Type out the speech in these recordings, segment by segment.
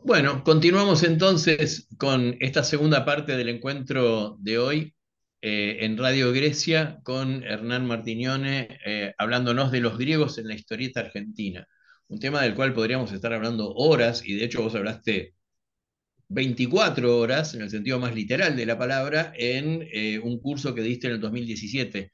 Bueno, continuamos entonces con esta segunda parte del encuentro de hoy en Radio Grecia con Hernán Martignone, hablándonos de los griegos en la historieta argentina. Un tema del cual podríamos estar hablando horas, y de hecho vos hablaste 24 horas, en el sentido más literal de la palabra, en un curso que diste en el 2017,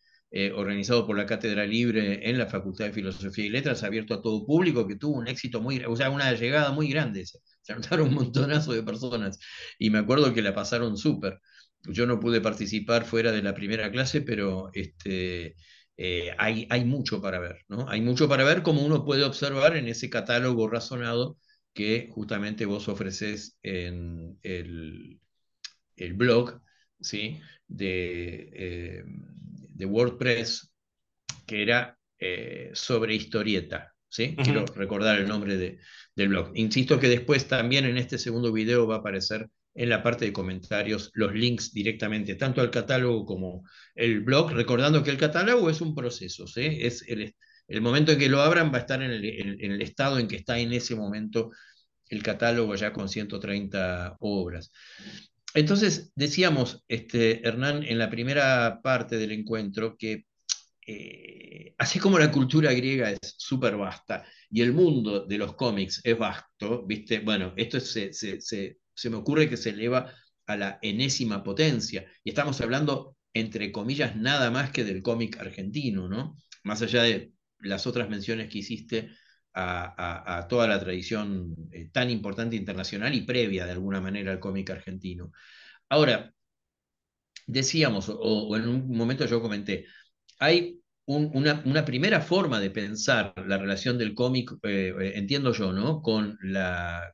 organizado por la Cátedra Libre en la Facultad de Filosofía y Letras, abierto a todo público, que tuvo un éxito muy, o sea, una llegada muy grande. Se anotaron un montonazo de personas y me acuerdo que la pasaron súper. Yo no pude participar fuera de la primera clase, pero hay mucho para ver, ¿no? Hay mucho para ver, como uno puede observar en ese catálogo razonado que justamente vos ofreces en el blog, ¿sí? de WordPress, que era sobre historieta. ¿Sí? Ujú. Quiero recordar el nombre del blog. Insisto que después también en este segundo video va a aparecer en la parte de comentarios los links directamente, tanto al catálogo como el blog, recordando que el catálogo es un proceso, ¿sí? Es el momento en que lo abran va a estar en el estado en que está en ese momento el catálogo ya con 130 obras. Entonces, decíamos, Hernán, en la primera parte del encuentro, que así como la cultura griega es súper vasta y el mundo de los cómics es vasto, ¿viste? Bueno, esto se me ocurre que se eleva a la enésima potencia, y estamos hablando, entre comillas, nada más que del cómic argentino, ¿no? Más allá de las otras menciones que hiciste a toda la tradición tan importante internacional y previa de alguna manera al cómic argentino. Ahora, decíamos, o en un momento yo comenté, hay una primera forma de pensar la relación del cómic, entiendo yo, ¿no? Con la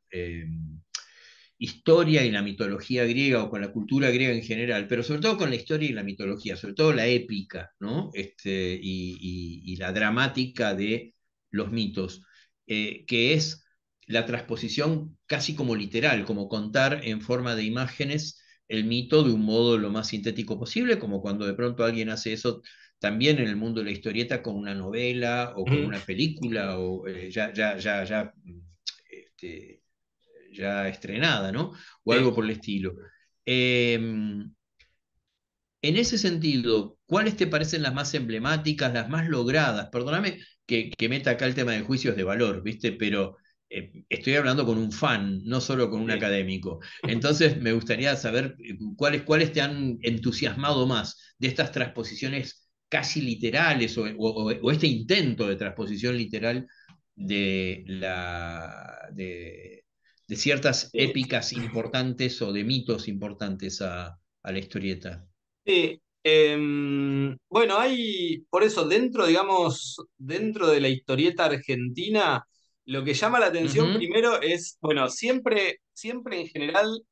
historia y la mitología griega o con la cultura griega en general, pero sobre todo con la historia y la mitología, sobre todo la épica, ¿no? Y la dramática de los mitos, que es la transposición casi como literal, como contar en forma de imágenes el mito de un modo lo más sintético posible, como cuando de pronto alguien hace eso también en el mundo de la historieta con una novela o con Ujú. una película o este, ya estrenada, ¿no? O Sí. algo por el estilo. En ese sentido, ¿cuáles te parecen las más emblemáticas, las más logradas? Perdóname que meta acá el tema de juicios de valor, ¿viste? Pero estoy hablando con un fan, no solo con un Sí. académico. Entonces, me gustaría saber cuáles te han entusiasmado más de estas transposiciones casi literales o este intento de transposición literal de ciertas Sí. épicas importantes o de mitos importantes a la historieta. Sí. Bueno, hay, por eso, dentro, digamos, dentro de la historieta argentina, lo que llama la atención Ujú, primero es, bueno, siempre en general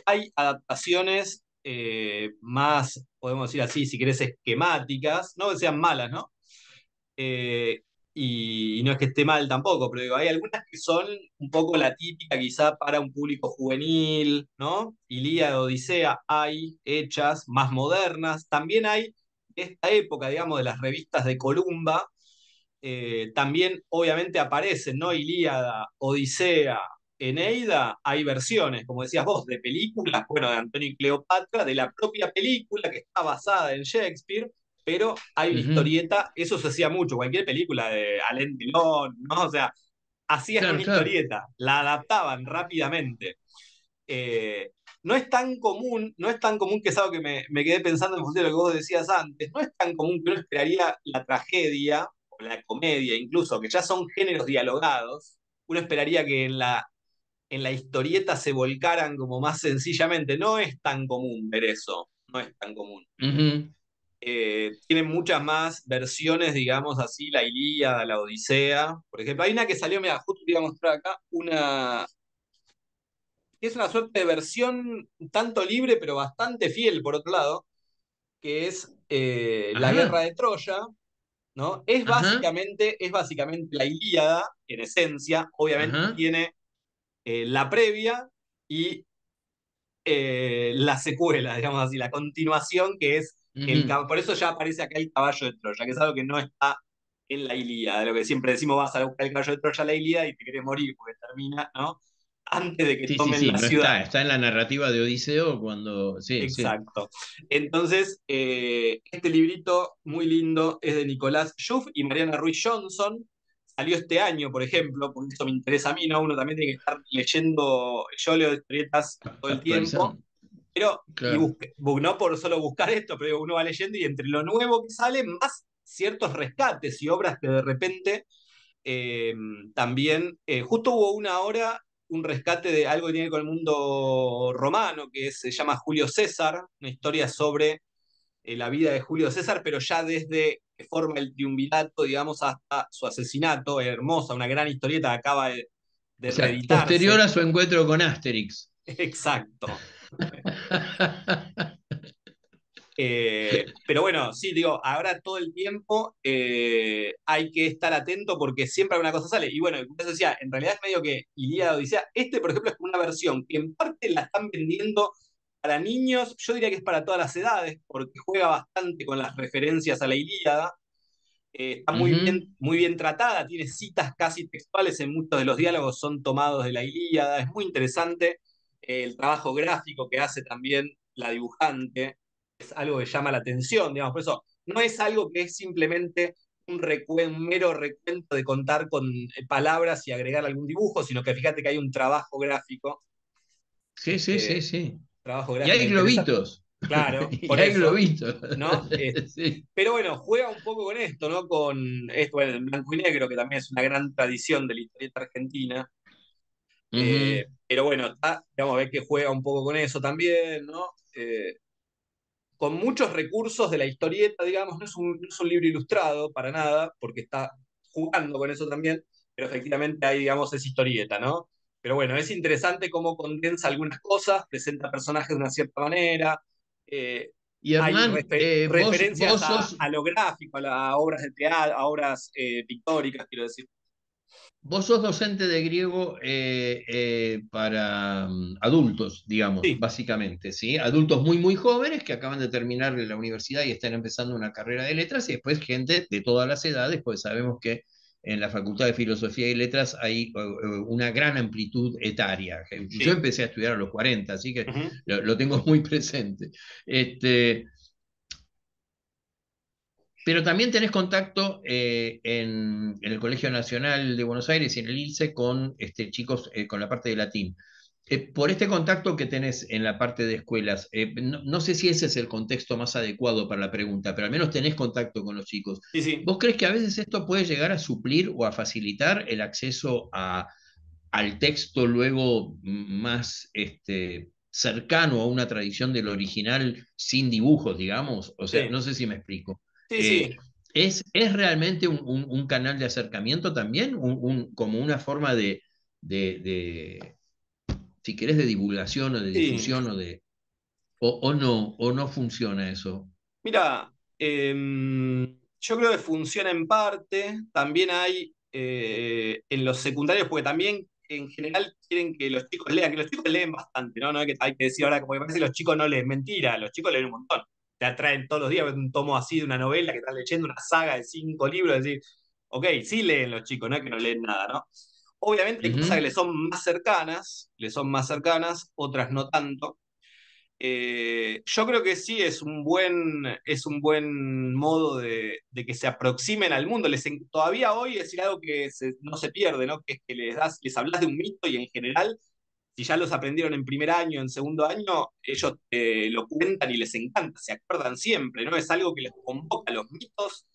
hay adaptaciones más, podemos decir así, si querés, esquemáticas, no que sean malas, ¿no? Eh, y no es que esté mal tampoco, pero digo, hay algunas que son un poco la típica quizá para un público juvenil, ¿no? Ilíada, Odisea, hay hechas más modernas. También hay esta época, digamos, de las revistas de Columba. También obviamente aparecen, ¿no? Ilíada, Odisea, Eneida, hay versiones, como decías vos, de películas, bueno, de Antonio y Cleopatra, de la propia película que está basada en Shakespeare, pero hay una ujú. historieta, eso se hacía mucho, cualquier película de Alain Delon, ¿no? O sea, hacían una Claro, claro. historieta, la adaptaban rápidamente. Eh, no es tan común, no es tan común, que es algo que me quedé pensando en función de lo que vos decías antes, no es tan común que uno esperaría la tragedia o la comedia incluso, que ya son géneros dialogados, uno esperaría que en la historieta se volcaran como más sencillamente, no es tan común ver eso, no es tan común. Ujú. Tienen muchas más versiones, digamos así, la Ilíada, la Odisea. Por ejemplo, hay una que salió, mira, justo te iba a mostrar acá, una que es una suerte de versión un tanto libre, pero bastante fiel, por otro lado, que es la guerra Ajá, de Troya, ¿no? ajá, Es básicamente la Ilíada, en esencia, obviamente ajá. tiene la previa y la secuela, digamos así, la continuación, que es Ujú. por eso ya aparece acá el caballo de Troya, que es algo que no está en la Ilíada, de lo que siempre decimos, vas a buscar el caballo de Troya a la Ilíada y te querés morir porque termina, ¿no? antes de que Sí, sí, tomen sí, la no ciudad. está, está en la narrativa de Odiseo cuando, sí, sí. Exacto. Entonces, este librito muy lindo es de Nicolás Schuff y Mariana Ruiz Johnson. Salió este año, por ejemplo, porque eso me interesa a mí, ¿no? Uno también tiene que estar leyendo, yo leo historietas todo el tiempo, Actualizando, pero, claro. no por solo buscar esto, pero uno va leyendo y entre lo nuevo que sale, más ciertos rescates y obras que de repente eh, también, justo hubo una hora, un rescate de algo que tiene que ver con el mundo romano, se llama Julio César, una historia sobre la vida de Julio César, pero ya desde que forma el triunvirato, digamos, hasta su asesinato, hermosa, una gran historieta que acaba de O sea, posterior reeditarse. a su encuentro con Asterix. Exacto. Pero bueno, sí, digo, ahora todo el tiempo hay que estar atento porque siempre alguna cosa sale. Y bueno, como eso decía, en realidad es medio que Ilíada Odisea. Este, por ejemplo, es como una versión que en parte la están vendiendo para niños. Yo diría que es para todas las edades porque juega bastante con las referencias a la Ilíada. Está Ujú. muy bien tratada, tiene citas casi textuales en muchos de los diálogos, son tomados de la Ilíada. Es muy interesante el trabajo gráfico que hace también la dibujante es algo que llama la atención, digamos, por eso no es algo que es simplemente un mero recuento de contar con palabras y agregar algún dibujo, sino que fíjate que hay un Sí, sí, sí, sí. trabajo Y gráfico hay interesante. globitos. Claro, Y por hay eso, globitos. ¿no? Sí. Pero bueno, juega un poco con esto, ¿no? Con esto, bueno, en blanco y negro, que también es una gran tradición de la historieta argentina. Ujú. Pero bueno, digamos, ves que juega un poco con eso también, ¿no? Con muchos recursos de la historieta, digamos, no es un libro ilustrado para nada, porque está jugando con eso también, pero efectivamente hay, digamos, es historieta, ¿no? Pero bueno, es interesante cómo condensa algunas cosas, presenta personajes de una cierta manera, eh, Y hay Hernán, referencias vos sos a lo gráfico, a obras de teatro, a obras pictóricas, quiero decir. Vos sos docente de griego para adultos, digamos, Sí, básicamente, ¿sí? Adultos muy, muy jóvenes que acaban de terminar la universidad y están empezando una carrera de letras, y después gente de todas las edades, pues sabemos que en la Facultad de Filosofía y Letras hay una gran amplitud etaria. Yo sí. empecé a estudiar a los 40, así que Ujú. lo tengo muy presente. Este, pero también tenés contacto en el Colegio Nacional de Buenos Aires y en el ILSE con chicos con la parte de latín. Por este contacto que tenés en la parte de escuelas, no sé si ese es el contexto más adecuado para la pregunta, pero al menos tenés contacto con los chicos. Sí, sí. ¿Vos crees que a veces esto puede llegar a suplir o a facilitar el acceso al texto luego más cercano a una tradición del original sin dibujos, digamos? O sea, Sí, no sé si me explico. sí, Eh, sí. es realmente un canal de acercamiento también? Como una forma de, si querés, de divulgación o de Sí. difusión o no funciona eso? Mira, yo creo que funciona en parte. También hay en los secundarios, porque también en general quieren que los chicos lean, que los chicos leen bastante, ¿no? No es que hay que decir ahora, como que parece que los chicos no leen. Mentira, los chicos leen un montón. Te atraen todos los días un tomo así de una novela que estás leyendo, una saga de 5 libros, es decir, ok, sí leen los chicos, no es que no leen nada, ¿no? Obviamente hay cosas que Ujú. les son más cercanas, otras no tanto. Yo creo que sí es un buen modo de que se aproximen al mundo. Todavía hoy es decir algo que no se pierde, ¿no? Que es que les hablas de un mito y en general, si ya los aprendieron en primer año, en segundo año, ellos lo cuentan y les encanta, se acuerdan siempre, ¿no? Es algo que les convoca los mitos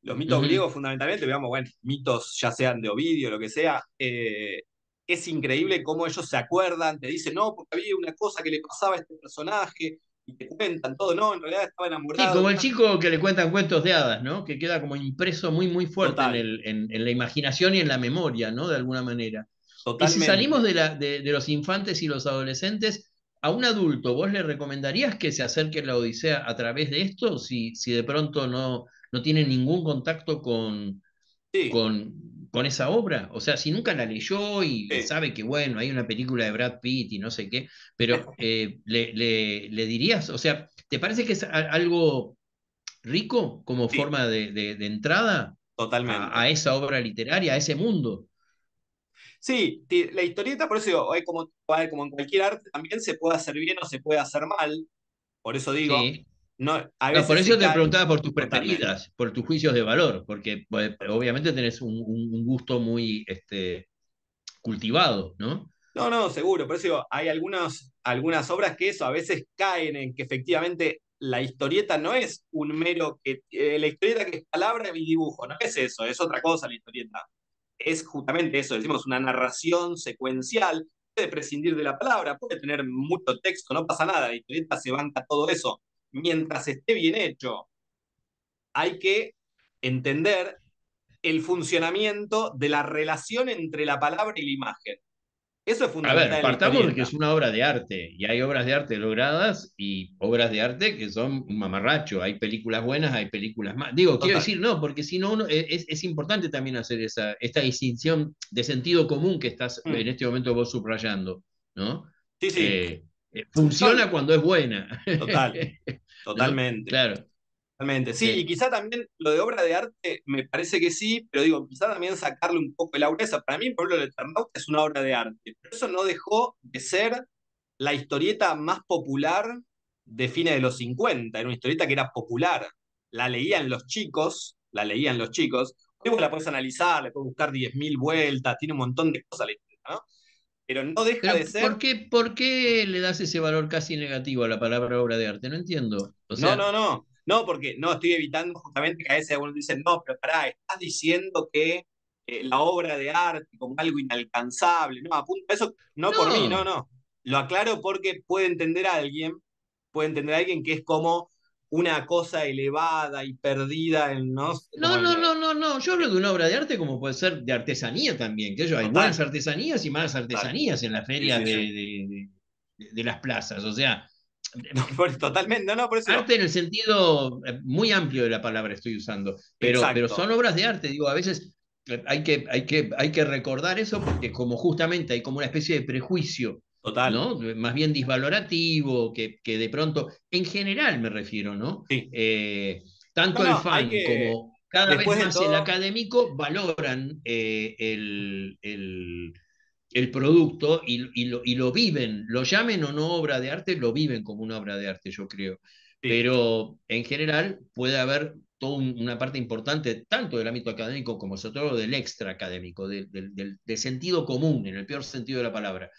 Ujú. griegos fundamentalmente, digamos, bueno, mitos ya sean de Ovidio, lo que sea, es increíble cómo ellos se acuerdan, te dicen, no, porque había una cosa que le pasaba a este personaje, y te cuentan todo, no, en realidad estaba Sí, enamorado como de el una... chico que le cuentan cuentos de hadas, ¿no? Que queda como impreso muy, muy fuerte Total, en la imaginación y en la memoria, ¿no? De alguna manera. Y si salimos totalmente. de los infantes y los adolescentes, a un adulto, ¿vos le recomendarías que se acerque a la Odisea a través de esto? Si de pronto no tiene ningún contacto Sí, con esa obra. O sea, si nunca la leyó y sí. sabe que, bueno, hay una película de Brad Pitt y no sé qué, pero le dirías, o sea, ¿te parece que es algo rico como Sí, forma de entrada a totalmente. esa obra literaria, a ese mundo? Sí, la historieta, por eso digo, como en cualquier arte, también se puede hacer bien o se puede hacer mal. Por eso digo, Sí. no, a No, por veces se eso te cae preguntaba por tus totalmente. preferidas, por tus juicios de valor, porque pues, obviamente tenés un gusto muy cultivado, ¿no? No, no, seguro. Por eso digo, hay algunas obras que eso a veces caen en que efectivamente la historieta no es un mero la historieta que es palabra y dibujo, no es eso, es otra cosa la historieta. Es justamente eso, decimos una narración secuencial, puede prescindir de la palabra, puede tener mucho texto, no pasa nada, la historieta se banca todo eso. Mientras esté bien hecho, hay que entender el funcionamiento de la relación entre la palabra y la imagen. Eso es A ver, fundamental en la partamos de que historieta. es una obra de arte, y hay obras de arte logradas y obras de arte que son un mamarracho. Hay películas buenas, hay películas más. Digo, quiero Total. decir, no, porque si no, es importante también hacer esta distinción de sentido común que estás en Mm. este momento vos subrayando, ¿no? Sí, sí. Eh, No, funciona cuando es buena. total, ¿No? totalmente. Claro, Totalmente. Sí, y sí. quizá también lo de obra de arte me parece que sí, pero digo, quizá también sacarle un poco el aura esa. Para mí, por ejemplo, el Eternauta es una obra de arte, pero eso no dejó de ser la historieta más popular de fines de los 50. Era una historieta que era popular. La leían los chicos. Hoy vos la podés analizar, le podés buscar 10.000 vueltas, tiene un montón de cosas la historieta, ¿no? Pero no deja de Pero ser. por qué le das ese valor casi negativo a la palabra obra de arte? No entiendo. O No, no, sea, no. No, porque no estoy evitando justamente que a veces algunos dicen, no, pero pará, estás diciendo que la obra de arte como algo inalcanzable. No, apunta eso, no por mí, no, no. no. Lo aclaro porque puede entender a alguien que es como una cosa elevada y perdida en, ¿no? No, Como en, no, no, no, no. Yo hablo de una obra de arte como puede ser de artesanía también, que yo, hay buenas total, artesanías y malas total. artesanías en las Sí, ferias sí, sí. de las plazas. O sea, No, totalmente, no, no, por eso digo, arte en el sentido muy amplio de la palabra estoy usando, pero exacto, son obras de arte, digo, a veces hay que recordar eso porque como justamente hay como una especie de prejuicio, total. ¿no? Más bien disvalorativo, que de pronto, en general me refiero, ¿no? Sí. No, Tanto el no, hay fan que, como cada vez después de más el todo, académico valoran el producto y lo viven, lo llamen o no obra de arte, lo viven como una obra de arte, yo creo. sí. Pero en general puede haber toda una parte importante, tanto del ámbito académico como sobre todo del extra académico, del sentido común, en el peor sentido de la palabra,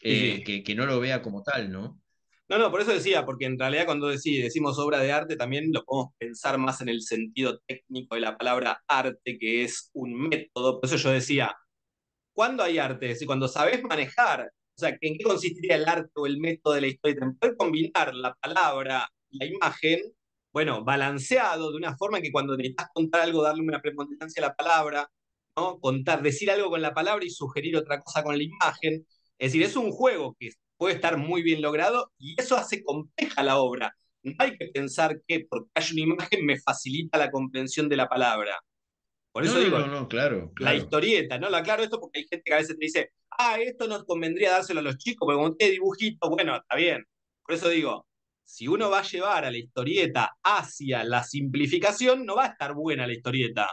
Sí, sí. que no lo vea como tal, ¿no? No, no, por eso decía, porque en realidad cuando decimos obra de arte también lo podemos pensar más en el sentido técnico de la palabra arte, que es un método. Por eso yo decía, ¿cuándo hay arte? Es decir, cuando sabes manejar, o sea, ¿en qué consistiría el arte o el método de la historia? En poder combinar la palabra y la imagen, bueno, balanceado de una forma que cuando necesitas contar algo, darle una preponderancia a la palabra, ¿no? Contar, decir algo con la palabra y sugerir otra cosa con la imagen. Es decir, es un juego que puede estar muy bien logrado y eso hace compleja la obra. No hay que pensar que porque hay una imagen me facilita la comprensión de la palabra. Por No, eso no, digo, no, no, claro, la claro. historieta, ¿no? Lo aclaro esto porque hay gente que a veces te dice, esto nos convendría dárselo a los chicos, porque como tiene dibujitos, bueno, está bien. Por eso digo, si uno va a llevar a la historieta hacia la simplificación, no va a estar buena la historieta.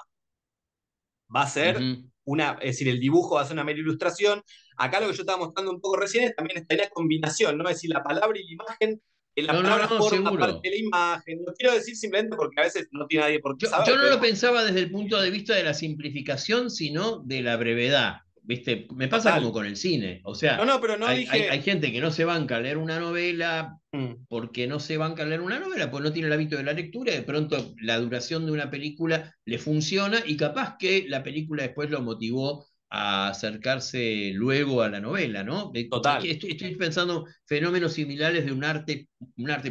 Va a ser Ujú. es decir, el dibujo va a ser una mera ilustración. Acá lo que yo estaba mostrando un poco recién es también esta combinación, ¿no? Es decir, la palabra y la imagen, la No, no, palabra no, forma parte seguro. de la imagen. No quiero decir simplemente porque a veces no tiene nadie por qué Yo saber, no pero lo digamos, pensaba desde el punto de vista de la simplificación, sino de la brevedad. ¿Viste? Me pasa como total. con el cine. O No, sea, no, pero no hay dije. gente que no se banca a leer una novela Mm, porque no se banca a leer una novela, pues no tiene el hábito de la lectura, y de pronto la duración de una película le funciona y capaz que la película después lo motivó a acercarse luego a la novela, ¿no? total. Estoy pensando fenómenos similares de un arte,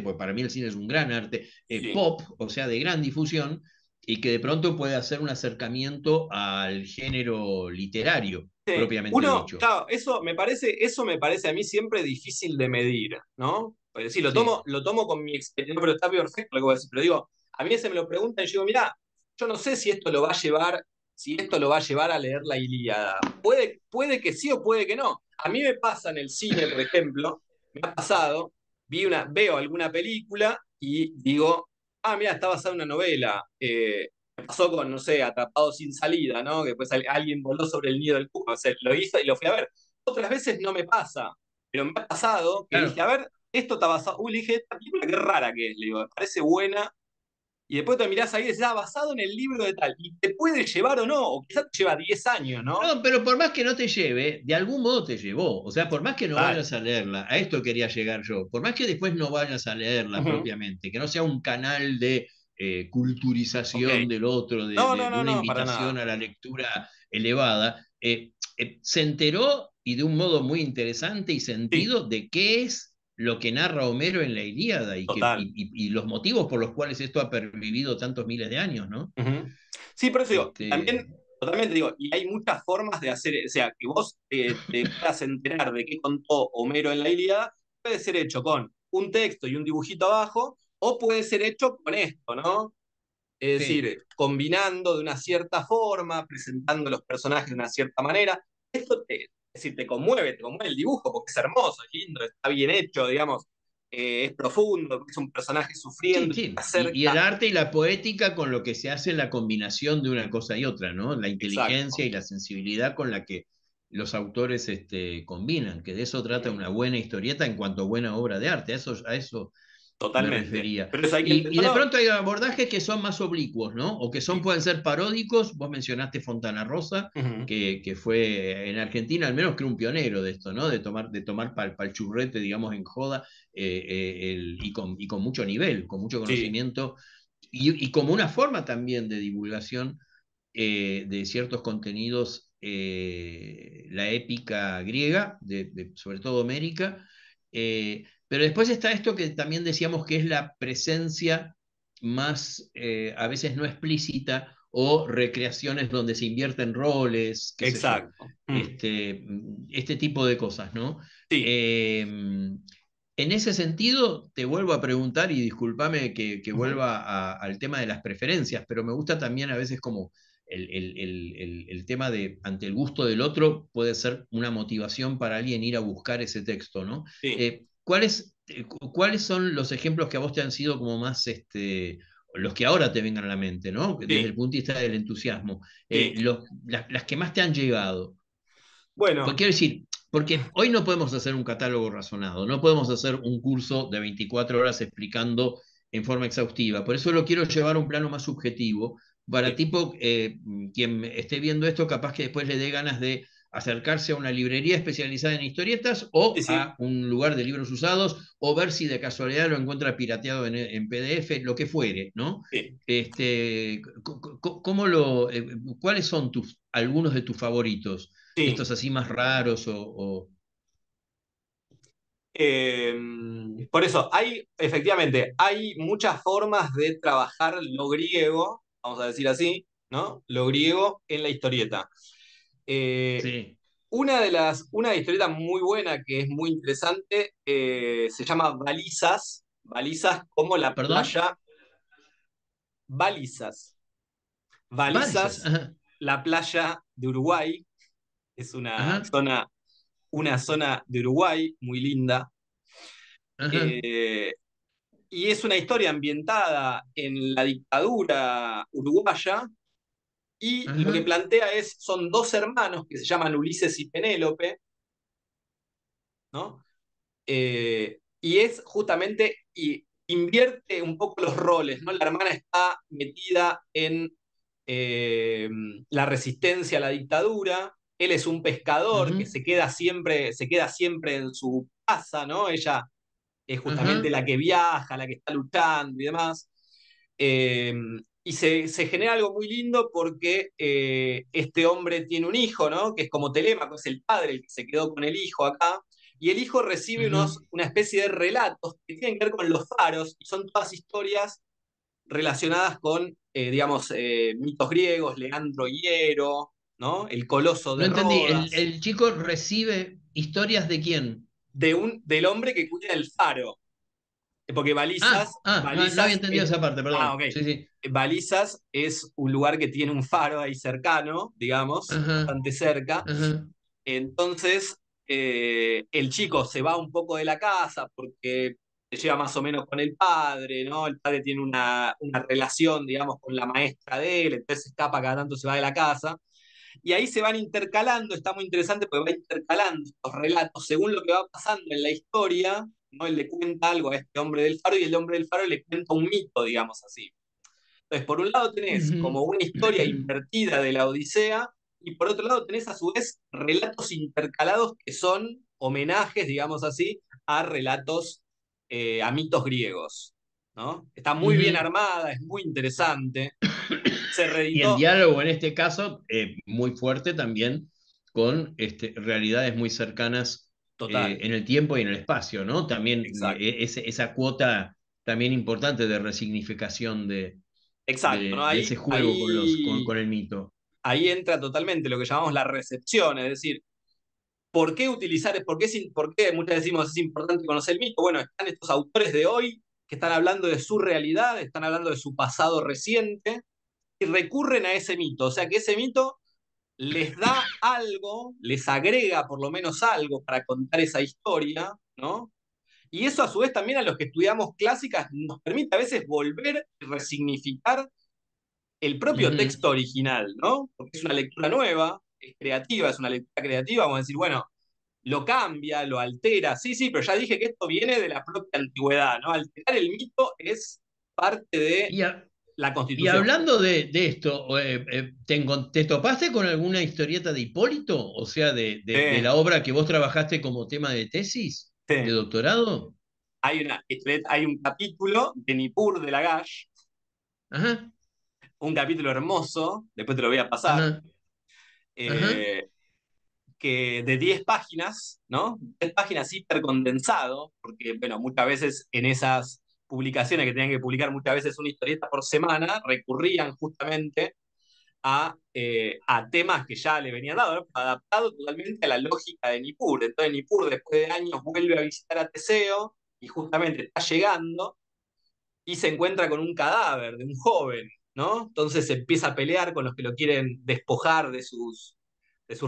pues para mí el cine es un gran arte, Sí. pop, o sea, de gran difusión, y que de pronto puede hacer un acercamiento al género literario, Sí. propiamente Uno, dicho. claro, eso me parece a mí siempre difícil de medir, ¿no? Pues sí, Sí. lo tomo con mi experiencia, pero está perfecto lo que voy a decir, pero digo, a mí se me lo preguntan y yo digo, mirá, yo no sé si esto lo va a llevar, si esto lo va a llevar a leer la Ilíada. Puede que sí o puede que no. A mí me pasa en el cine, por ejemplo, me ha pasado, veo alguna película y digo, mira, está basada en una novela. me pasó con, no sé, Atrapado sin salida, ¿no? Que después alguien voló sobre el nido del cuco, o sea, lo hizo y lo fui a ver. Otras veces no me pasa, pero me ha pasado que dije, Claro. a ver, esto está basado, uy, le dije, esta película qué rara que es, le digo, me parece buena, y después te mirás ahí y decís, ah, basado en el libro de tal, y te puede llevar o no, o quizás te lleva 10 años, ¿no? No, pero por más que no te lleve, de algún modo te llevó. O sea, por más que no Total. vayas a leerla, a esto quería llegar yo, por más que después no vayas a leerla Ujú. propiamente, que no sea un canal de Ok. culturización del otro, No, no, de no, una no, para invitación nada. a la lectura elevada, se enteró y de un modo muy interesante y Sí, sentido de qué es lo que narra Homero en la Ilíada total. y los motivos por los cuales esto ha pervivido tantos miles de años, ¿no? Ujú. Sí, por eso digo, y Este, también, totalmente digo, y hay muchas formas de hacer, o sea, que vos te puedas enterar de qué contó Homero en la Ilíada, puede ser hecho con un texto y un dibujito abajo, o puede ser hecho con esto, ¿no? Es sí. decir, combinando de una cierta forma, presentando los personajes de una cierta manera. Esto te, es decir, te conmueve el dibujo, porque es hermoso, es lindo, está bien hecho, digamos, es profundo, es un personaje Sí, sufriendo, te sí, y el acerca. arte y la poética con lo que se hace la combinación de una cosa y otra, ¿no? La inteligencia Exacto. y la sensibilidad con la que los autores combinan, que de eso trata Ujú. una buena historieta en cuanto a buena obra de arte, a eso me Totalmente. refería. Pero eso hay que Y de entenderlo. pronto hay abordajes que son más oblicuos, ¿no? O que son, Sí. pueden ser paródicos, vos mencionaste Fontana Rosa, Ujú. que fue en Argentina al menos que un pionero de esto, ¿no? De tomar pal churrete, digamos, en joda, y con mucho nivel, con mucho Sí, conocimiento, y como una forma también de divulgación de ciertos contenidos, la épica griega, sobre todo homérica, pero después está esto que también decíamos que es la presencia más, a veces no explícita, o recreaciones donde se invierten roles, qué sé yo, exacto. Mm. este tipo de cosas, ¿no? Sí. Eh, en ese sentido, te vuelvo a preguntar, y discúlpame que Ujú. vuelva al tema de las preferencias, pero me gusta también a veces como el tema de, ante el gusto del otro, puede ser una motivación para alguien ir a buscar ese texto, ¿no? Sí, ¿Cuáles son los ejemplos que a vos te han sido como más, los que ahora te vengan a la mente, ¿no? Desde el sí, punto de vista del entusiasmo, sí. las que más te han llegado. Pues Bueno, quiero decir, porque hoy no podemos hacer un catálogo razonado, no podemos hacer un curso de 24 horas explicando en forma exhaustiva. Por eso lo quiero llevar a un plano más subjetivo, para sí, tipo, quien esté viendo esto, capaz que después le dé ganas de acercarse a una librería especializada en historietas sí, o sí, a un lugar de libros usados, o ver si de casualidad lo encuentra pirateado en PDF, lo que fuere, ¿no? sí, ¿Cómo cuáles son algunos de tus favoritos? sí. Estos así más raros Eh, por eso, hay, efectivamente, hay muchas formas de trabajar lo griego, vamos a decir así, ¿no? Lo griego en la historieta. Eh, sí, una historieta muy buena que es muy interesante se llama Balizas, Balizas como la perdón, playa, Balizas, balizas, Balizas, ajá, la playa de Uruguay, es ajá, una zona de Uruguay muy linda. ajá, Eh, y es una historia ambientada en la dictadura uruguaya y lo que ajá, plantea son dos hermanos que se llaman Ulises y Penélope, ¿no? Y es justamente, y invierte un poco los roles, ¿no? La hermana está metida en eh, la resistencia a la dictadura, él es un pescador que ujú, se queda siempre en su casa, ¿no? Ella es justamente ajá, la que viaja, la que está luchando y demás. Eh, y se genera algo muy lindo porque este hombre tiene un hijo, ¿no? Que es como Telémaco, es el padre el que se quedó con el hijo acá. Y el hijo recibe ujú, una especie de relatos que tienen que ver con los faros y son todas historias relacionadas con, digamos, mitos griegos, Leandro Hiero, ¿no? El Coloso no de entendí, Rodas, el chico recibe historias de quién. del hombre que cuida el faro. Porque No había Balizas entendido es, esa parte, ah, perdón, ok. sí, sí, Balizas es un lugar que tiene un faro ahí cercano, digamos, ajá, bastante cerca. ajá, Entonces, el chico se va un poco de la casa porque se lleva más o menos con el padre, ¿no? El padre tiene una relación, digamos, con la maestra de él, entonces escapa cada tanto, se va de la casa. Y ahí se van intercalando, está muy interesante porque va intercalando estos relatos según lo que va pasando en la historia, ¿no? Él le cuenta algo a este hombre del faro y el hombre del faro le cuenta un mito, digamos así. Entonces, por un lado tenés Ujú. como una historia invertida de la Odisea y por otro lado tenés a su vez relatos intercalados que son homenajes, digamos así, a relatos, a mitos griegos, ¿no? Está muy bien Ujú. armada, es muy interesante. Se Y el reeditó diálogo en este caso, muy fuerte también, con realidades muy cercanas total, en el tiempo y en el espacio, ¿no? También exacto. esa cuota también importante de resignificación Exacto, ¿no? de ese juego con, con el mito. Ahí entra totalmente lo que llamamos la recepción, es decir, ¿por qué utilizar, por qué muchas veces decimos es importante conocer el mito? Bueno, están estos autores de hoy que están hablando de su realidad, están hablando de su pasado reciente y recurren a ese mito, o sea que ese mito les da algo, les agrega por lo menos algo para contar esa historia, ¿no? Y eso a su vez también a los que estudiamos clásicas nos permite a veces volver y resignificar el propio Ujú. texto original, ¿no? Porque es una lectura nueva, es creativa, es una lectura creativa, vamos a decir, bueno, lo cambia, lo altera, sí, sí, pero ya dije que esto viene de la propia antigüedad, ¿no? Alterar el mito es parte de Y, a- la y constitución. hablando de esto, ¿te topaste con alguna historieta de Hipólito? O sea, de Sí, la obra que vos trabajaste como tema de tesis, de sí. doctorado. Hay un capítulo de Nippur de Lagash, Ajá, un capítulo hermoso, después te lo voy a pasar, ajá, ajá. eh, que de 10 páginas, ¿no? 10 páginas hipercondensado, porque, bueno, muchas veces en esas publicaciones que tenían que publicar muchas veces una historieta por semana, recurrían justamente a temas que ya le venían dado, ¿no? Adaptado totalmente a la lógica de Nippur. Entonces Nippur, después de años, vuelve a visitar a Teseo y justamente está llegando y se encuentra con un cadáver de un joven, ¿no? Entonces se empieza a pelear con los que lo quieren despojar de sus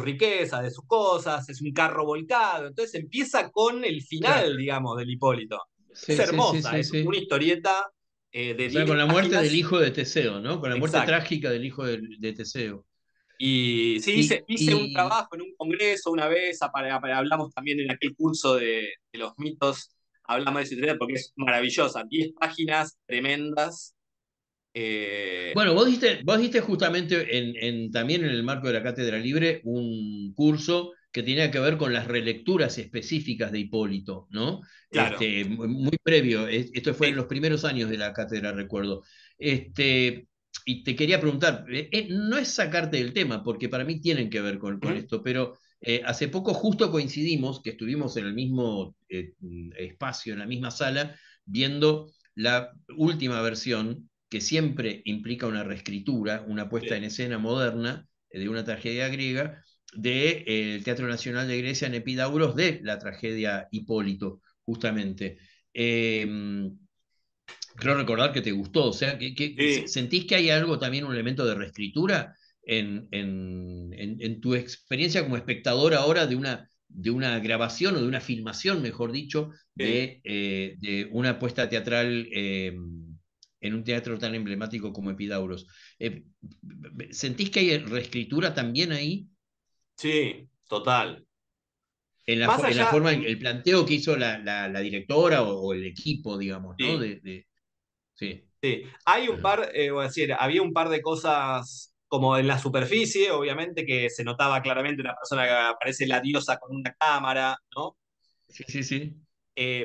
riquezas, de sus cosas, es un carro volcado. Entonces empieza con el final, Claro. digamos, del Hipólito. Es Sí, sí, sí, hermosa, sí, es una sí. historieta de O sea, 10 con la muerte del páginas. hijo de Teseo, ¿no? Con la muerte Exacto. trágica del hijo de Teseo. Y sí, Y, hice un y, trabajo en un congreso una vez, hablamos también en aquel curso de los mitos, hablamos de esa historieta porque es maravillosa, 10 páginas tremendas. Eh, bueno, vos diste justamente también en el marco de la Cátedra Libre un curso que tenía que ver con las relecturas específicas de Hipólito, ¿no? claro, Muy previo, esto fue en sí. los primeros años de la cátedra, recuerdo. Este, y te quería preguntar, no es sacarte del tema, porque para mí tienen que ver con Ujú, esto, pero hace poco justo coincidimos que estuvimos en el mismo espacio, en la misma sala, viendo la última versión que siempre implica una reescritura, una puesta en sí, escena moderna de una tragedia griega, del Teatro Nacional de Grecia en Epidauros de la tragedia Hipólito, justamente. Eh, Creo recordar que te gustó, o sea, sí, ¿sentís que hay algo también, un elemento de reescritura en tu experiencia como espectador ahora de una grabación o de una filmación, mejor dicho, sí. de una puesta teatral en un teatro tan emblemático como Epidauros? Eh, ¿Sentís que hay reescritura también ahí? Sí, total. Más En la allá, forma, el planteo que hizo la directora o el equipo, digamos, ¿no? sí, Sí. sí. Hay un Ajá. par, voy a decir, había un par de cosas como en la superficie, obviamente, que se notaba claramente una persona que aparece la diosa con una cámara, ¿no? Sí, sí, sí.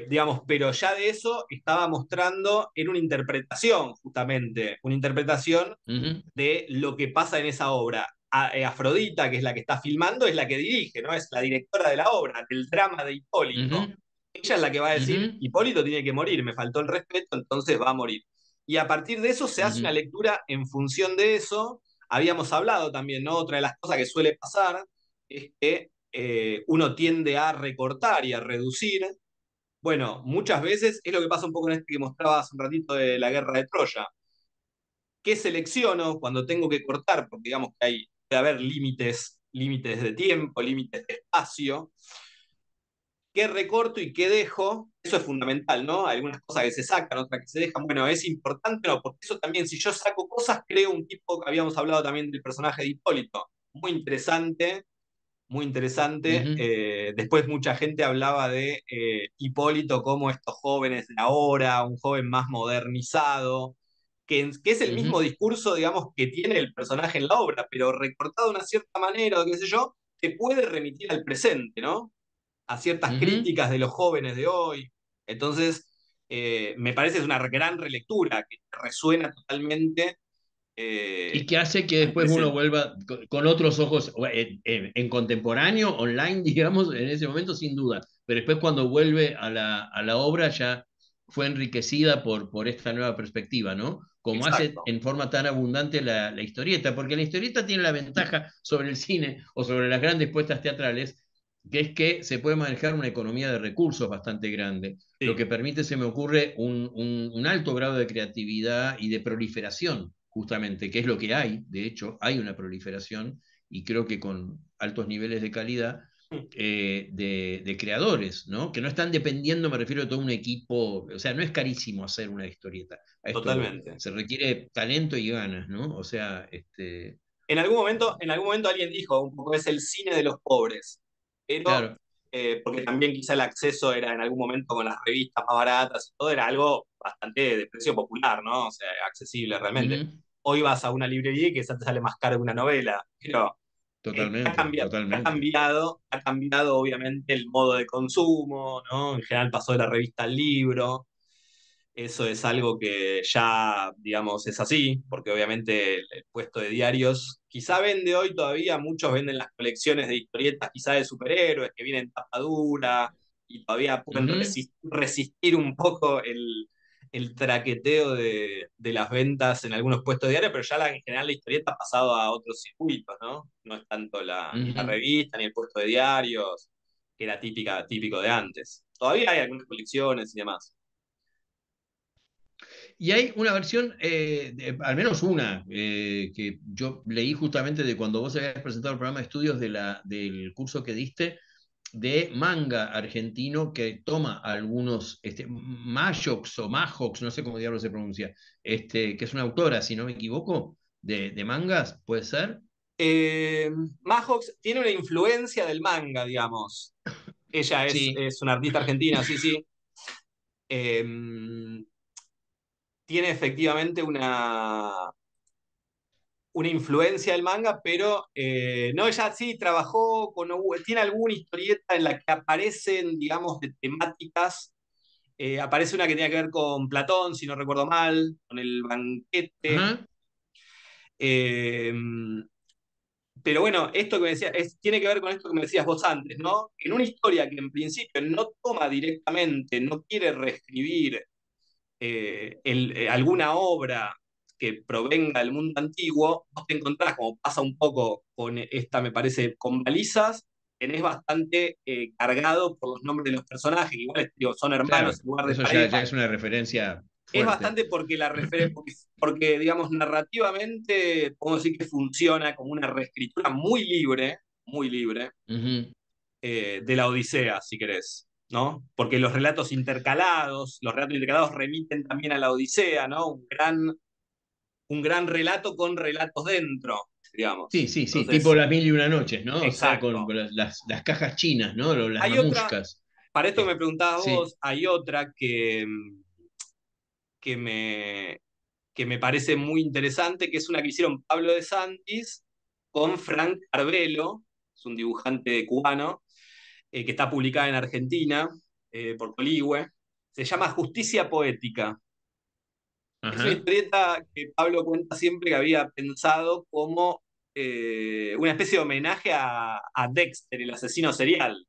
Digamos, pero ya de eso estaba mostrando en una interpretación, justamente, una interpretación Ujú, de lo que pasa en esa obra. Afrodita, que es la que está filmando, es la que dirige, ¿no? Es la directora de la obra, del drama de Hipólito. ujú, Ella es la que va a decir, ujú, Hipólito tiene que morir, me faltó el respeto, entonces va a morir. Y a partir de eso se hace una ujú. lectura en función de eso. Habíamos hablado también, ¿no? Otra de las cosas que suele pasar es que uno tiende a recortar y a reducir. Bueno, muchas veces es lo que pasa un poco en este que mostraba hace un ratito de la guerra de Troya. ¿Qué selecciono cuando tengo que cortar? Porque digamos que puede haber límites de tiempo, límites de espacio. qué recorto y qué dejo, eso es fundamental, ¿no? Algunas cosas que se sacan, otras que se dejan. Bueno, es importante, ¿no? Porque eso también, si yo saco cosas, creo un tipo que habíamos hablado también del personaje de Hipólito. Muy interesante, muy interesante. Ujú, Después mucha gente hablaba de Hipólito como estos jóvenes de ahora, un joven más modernizado, que es el mismo ujú, discurso, digamos, que tiene el personaje en la obra, pero recortado de una cierta manera, o qué sé yo, que puede remitir al presente, ¿no? A ciertas ujú. críticas de los jóvenes de hoy. Entonces, me parece es una gran relectura que resuena totalmente Y que hace que al después uno presente. vuelva con otros ojos en contemporáneo, online, digamos, en ese momento sin duda. Pero después cuando vuelve a la obra ya fue enriquecida por esta nueva perspectiva, ¿no? Como hace Exacto, en forma tan abundante la historieta, porque la historieta tiene la ventaja sobre el cine o sobre las grandes puestas teatrales, que es que se puede manejar una economía de recursos bastante grande, lo sí, que permite, se me ocurre, un alto grado de creatividad y de proliferación, justamente, que es lo que hay, de hecho, hay una proliferación, y creo que con altos niveles de calidad, de creadores, ¿no? Que no están dependiendo, me refiero a todo un equipo, o sea, no es carísimo hacer una historieta, a esto voy, totalmente. se requiere talento y ganas, ¿no? O sea, En algún momento alguien dijo, un poco es el cine de los pobres, pero claro. porque también quizá el acceso era en algún momento con las revistas más baratas y todo, era algo bastante de precio popular, ¿no? O sea, accesible realmente. Ujú. Hoy vas a una librería y quizás te sale más caro que una novela, pero Totalmente, totalmente. ha cambiado obviamente el modo de consumo, ¿no? En general pasó de la revista al libro. Eso es algo que ya, digamos, es así, porque obviamente el puesto de diarios quizá vende hoy todavía, muchos venden las colecciones de historietas quizá de superhéroes que vienen tapa dura y todavía pueden Ujú. resistir un poco el traqueteo de las ventas en algunos puestos de diario, pero ya en general la historieta ha pasado a otros circuitos, ¿no? No es tanto ni la Ujú. revista ni el puesto de diarios, que era típico de antes. Todavía hay algunas colecciones y demás. Y hay una versión, al menos una, que yo leí justamente de cuando vos habías presentado el programa de estudios del curso que diste, de manga argentino que toma algunos, Majox o Majox, no sé cómo diablos se pronuncia, que es una autora, si no me equivoco, de mangas, ¿puede ser? Eh, Majox tiene una influencia del manga, digamos. Ella Sí. es una artista argentina, sí, sí. Eh, Tiene efectivamente una influencia del manga, pero no, ella sí trabajó tiene alguna historieta en la que aparecen, digamos, de temáticas. Aparece una que tenía que ver con Platón, si no recuerdo mal, con el banquete. Ajá, Eh, Pero bueno, esto que me decía, tiene que ver con esto que me decías vos antes, ¿no? En una historia que en principio no toma directamente, no quiere reescribir alguna obra que provenga del mundo antiguo, vos te encontrás, como pasa un poco con esta, me parece, con Balizas, tenés bastante cargado por los nombres de los personajes, que igual digo, son hermanos claro, en lugar de eso ya, ya pareja, es una referencia es fuerte. bastante porque porque, digamos, narrativamente, podemos decir que funciona como una reescritura muy libre, Ujú. de la Odisea, si querés, ¿no? Porque los relatos intercalados remiten también a la Odisea, ¿no? Un gran relato con relatos dentro, Sí, digamos. sí, sí, tipo Entonces, las mil y una noches, ¿no? O sea, exacto. con las cajas chinas, ¿no? Las Hay otra, mamushkas. para esto que me preguntabas Sí, vos, hay otra que me, que me parece muy interesante, que es una que hicieron Pablo de Santis con Frank Arbelo, es un dibujante cubano, que está publicada en Argentina por Coligüe. Se llama Justicia Poética. Es una ajá, historieta que Pablo cuenta siempre que había pensado como una especie de homenaje a Dexter, el asesino serial.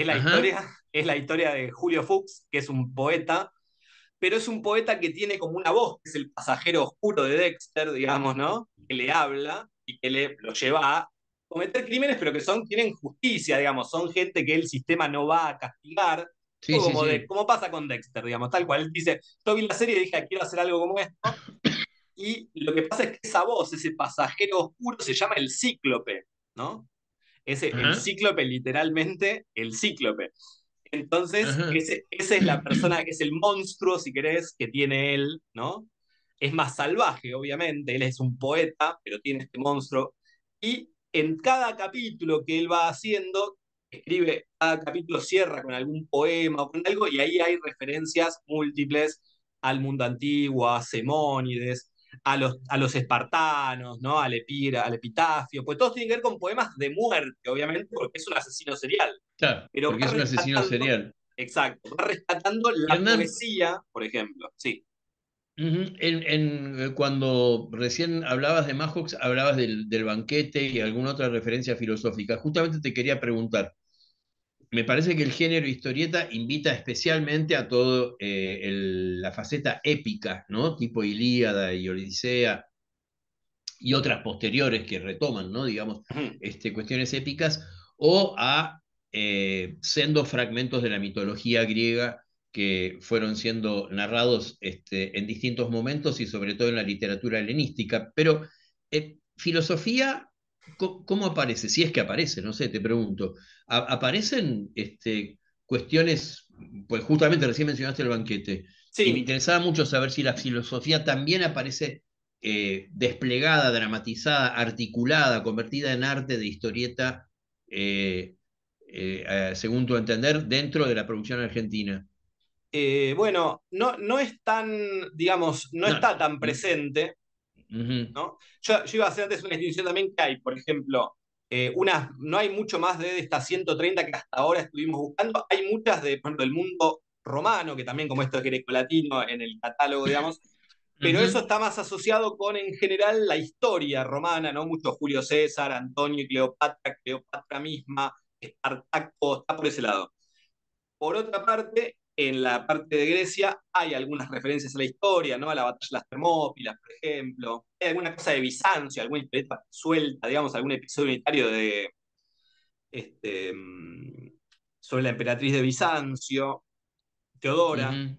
ajá, Es la historia de Julio Fuchs, que es un poeta, pero es un poeta que tiene como una voz, que es el pasajero oscuro de Dexter, digamos, ¿no? Que le habla y que lo lleva a cometer crímenes, pero que tienen justicia, digamos, son gente que el sistema no va a castigar, sí, sí, sí. como pasa con Dexter, digamos, tal cual. Él dice, yo vi la serie y dije, quiero hacer algo como esto, y lo que pasa es que esa voz, ese pasajero oscuro, se llama el Cíclope, ¿no? el Ajá, cíclope, literalmente, el cíclope. Entonces, ajá. ese es la persona, es el monstruo, si querés, que tiene él, ¿no? Es más salvaje, obviamente, él es un poeta, pero tiene este monstruo. Y en cada capítulo que él va haciendo, escribe, cada capítulo cierra con algún poema o con algo, y ahí hay referencias múltiples al mundo antiguo, a Semónides, a los espartanos, ¿no? Al epitafio, pues todos tienen que ver con poemas de muerte, obviamente, porque es un asesino serial, Claro, pero porque va es un asesino rescatando, serial. exacto, va rescatando la Hernán, poesía, por ejemplo, sí. ujú, cuando recién hablabas de Majox, hablabas del banquete y alguna otra referencia filosófica. Justamente te quería preguntar, me parece que el género historieta invita especialmente a todo la faceta épica, ¿no? Tipo Ilíada y Odisea y otras posteriores que retoman, ¿no? Digamos, Ujú. cuestiones épicas, o a sendos fragmentos de la mitología griega que fueron siendo narrados en distintos momentos y sobre todo en la literatura helenística. Pero filosofía, ¿cómo aparece? Si es que aparece, no sé, te pregunto. ¿Aparecen cuestiones, pues justamente recién mencionaste el banquete, y me Sí, interesaba mucho saber si la filosofía también aparece desplegada, dramatizada, articulada, convertida en arte de historieta, eh, según tu entender, dentro de la producción argentina. bueno, no es tan, digamos, no No, está tan presente, ujú, ¿no? Yo iba a hacer antes una distinción también que hay, por ejemplo, no hay mucho más de estas 130 que hasta ahora estuvimos buscando, hay muchas de, por ejemplo, del mundo romano, que también como esto es grecolatino en el catálogo, digamos, pero eso ujú. está más asociado con, en general, la historia romana, ¿no? Mucho Julio César, Antonio y Cleopatra, Cleopatra misma, Espartaco, está por ese lado. Por otra parte, en la parte de Grecia hay algunas referencias a la historia, ¿no? A la batalla de las Termópilas, por ejemplo. Hay alguna cosa de Bizancio, alguna historieta suelta, digamos, algún episodio unitario de, este, sobre la emperatriz de Bizancio, Teodora. Ujú,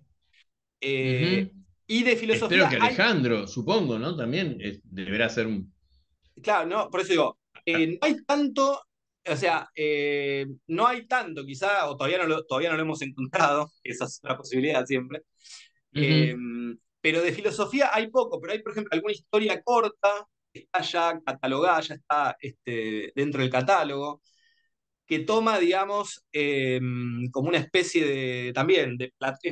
Eh, ujú. y de Espero filosofía que hay, Alejandro, supongo, ¿no? También deberá ser un... claro, ¿no? Por eso digo, no hay tanto, o sea, no hay tanto quizá, o todavía no lo hemos encontrado, esa es una posibilidad siempre. Eh, Ujú, pero de filosofía hay poco, pero hay, por ejemplo, alguna historia corta que está ya catalogada, ya está dentro del catálogo, que toma, digamos, como una especie de, también,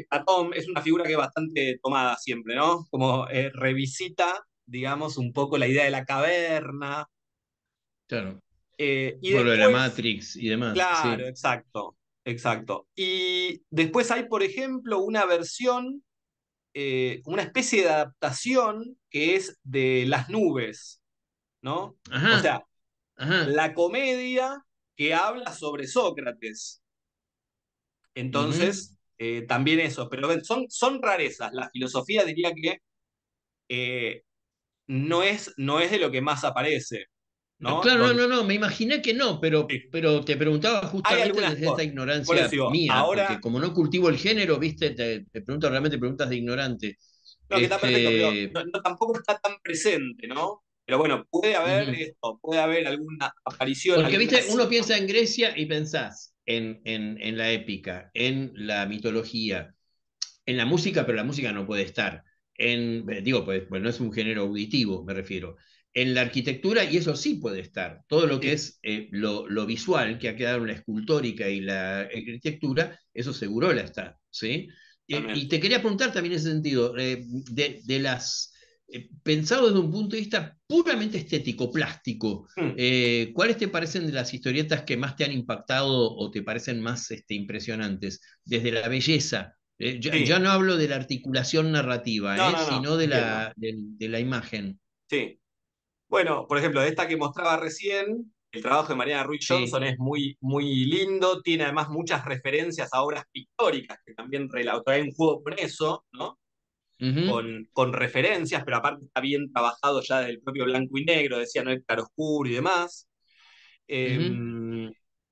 Platón, es una figura que es bastante tomada siempre, ¿no? Como revisita, digamos, un poco la idea de la caverna, claro. y Todo lo de la después, Matrix y demás, claro, sí. exacto, exacto. Y después hay, por ejemplo, una versión, una especie de adaptación que es de Las nubes, ¿no? O Ajá, sea, ajá. la comedia que habla sobre Sócrates. Ujú. Entonces, también eso, pero ven, son rarezas. La filosofía diría que eh, no es de lo que más aparece, No, ¿no? claro, no, no, no, me imaginé que no, Sí, pero te preguntaba hay justamente algunas desde esta cosas. Por eso ignorancia digo, mía, porque ahora, como no cultivo el género, viste, te pregunto realmente preguntas de ignorante. no, que está perfecto, pero Este, tampoco está tan presente, ¿no? Pero bueno, puede haber ujú. esto, puede haber alguna aparición, Porque, alguna viste, uno cita. piensa en Grecia y pensás en la épica, en la mitología, en la música, pero la música no puede estar. Digo, pues no es un género auditivo, me refiero. En la arquitectura, y eso sí puede estar. Todo lo que Sí, es lo visual, que ha quedado en la escultórica y la arquitectura, eso seguro la está, ¿sí? Y totalmente. te quería preguntar también en ese sentido, pensado desde un punto de vista puramente estético, plástico, Mm, ¿cuáles te parecen de las historietas que más te han impactado o te parecen más impresionantes? Desde la belleza, ya sí, no hablo de la articulación narrativa, no, no, no, sino de entiendo. de la imagen. Sí. Bueno, por ejemplo, de esta que mostraba recién, el trabajo de Mariana Ruiz Johnson Sí. es muy, muy lindo, tiene además muchas referencias a obras pictóricas, que también hay un juego con eso, ¿no? Ujú, Con referencias, pero aparte está bien trabajado ya del propio blanco y negro, decía, ¿no? El claroscuro y demás. Eh, ujú.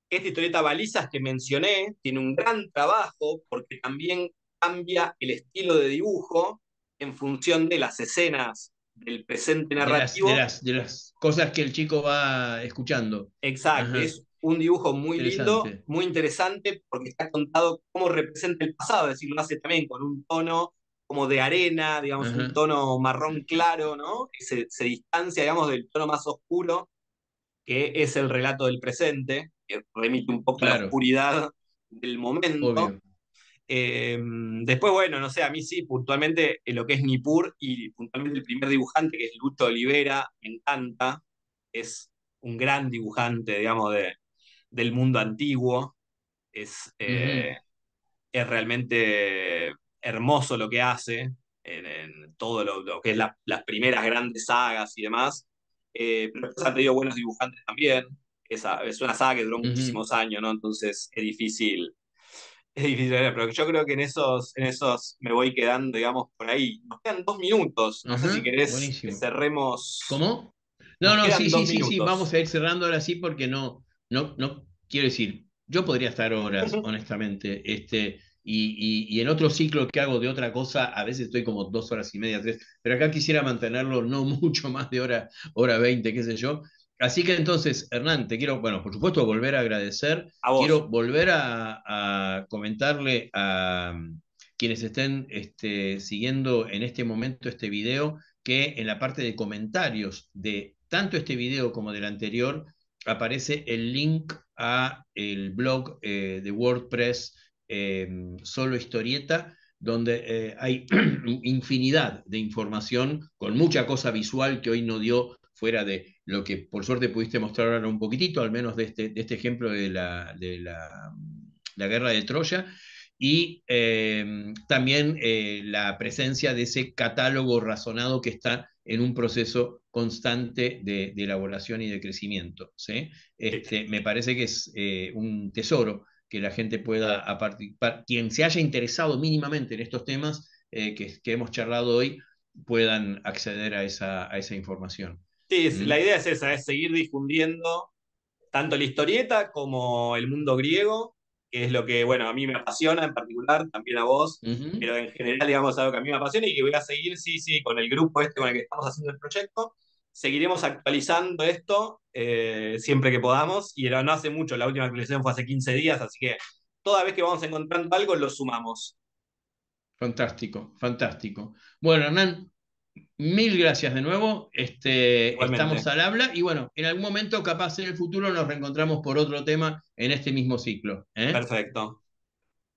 Esta historieta Balizas que mencioné tiene un gran trabajo porque también cambia el estilo de dibujo en función de las escenas del presente narrativo. De las cosas que el chico va escuchando. Exacto, Ajá. un dibujo muy lindo, Interesante. muy interesante, porque está contado cómo representa el pasado, es decir, lo hace también con un tono como de arena, digamos, un Ajá. tono marrón claro, ¿no? Que se distancia, digamos, del tono más oscuro, que es el relato del presente, que remite un poco a la Claro, oscuridad del momento. obvio. Después, bueno, no sé, a mí sí, puntualmente lo que es Nippur y puntualmente el primer dibujante, que es Lucho Olivera, me encanta. Es un gran dibujante, digamos, del mundo antiguo. Es, Ujú, eh, es realmente hermoso lo que hace en todo lo que es las primeras grandes sagas y demás. Pero después han tenido buenos dibujantes también. Es una saga que duró ujú. muchísimos años, ¿no? Entonces es difícil ver, pero yo creo que en esos me voy quedando, digamos, por ahí. Nos quedan 2 minutos. No sé si Ajá, querés que buenísimo. cerremos. ¿Cómo? No, Nos no, sí, quedan sí, dos sí, sí, vamos minutos. a ir cerrando ahora sí porque no, quiero decir, yo podría estar horas, honestamente, y en otro ciclo que hago de otra cosa, a veces estoy como 2 horas y media, 3, pero acá quisiera mantenerlo no mucho más de hora 20, qué sé yo. Así que entonces, Hernán, te quiero, bueno, por supuesto, volver a agradecer, A vos. quiero volver a comentarle a quienes estén siguiendo en este momento este video que en la parte de comentarios de tanto este video como del anterior aparece el link a el blog de WordPress Solo Historieta, donde hay infinidad de información con mucha cosa visual que hoy no dio fuera de lo que por suerte pudiste mostrar ahora un poquitito, al menos de este ejemplo de la guerra de Troya, y también la presencia de ese catálogo razonado que está en un proceso constante de elaboración y de crecimiento. ¿Sí? Me parece que es un tesoro que la gente pueda, a participar, quien se haya interesado mínimamente en estos temas que hemos charlado hoy, puedan acceder a esa información. Sí, ¿Mm? la idea es esa, es seguir difundiendo tanto la historieta como el mundo griego, que es lo que, bueno, a mí me apasiona en particular, también a vos, Uh -huh. pero en general, digamos, algo que a mí me apasiona y que voy a seguir, sí, sí, con el grupo este con el que estamos haciendo el proyecto. Seguiremos actualizando esto siempre que podamos, y no hace mucho, la última actualización fue hace 15 días, así que toda vez que vamos encontrando algo, lo sumamos. Fantástico, fantástico. Bueno, Hernán, mil gracias de nuevo. Estamos Igualmente. al habla y bueno, en algún momento, capaz en el futuro, nos reencontramos por otro tema en este mismo ciclo. ¿Eh? Perfecto.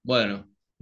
Bueno,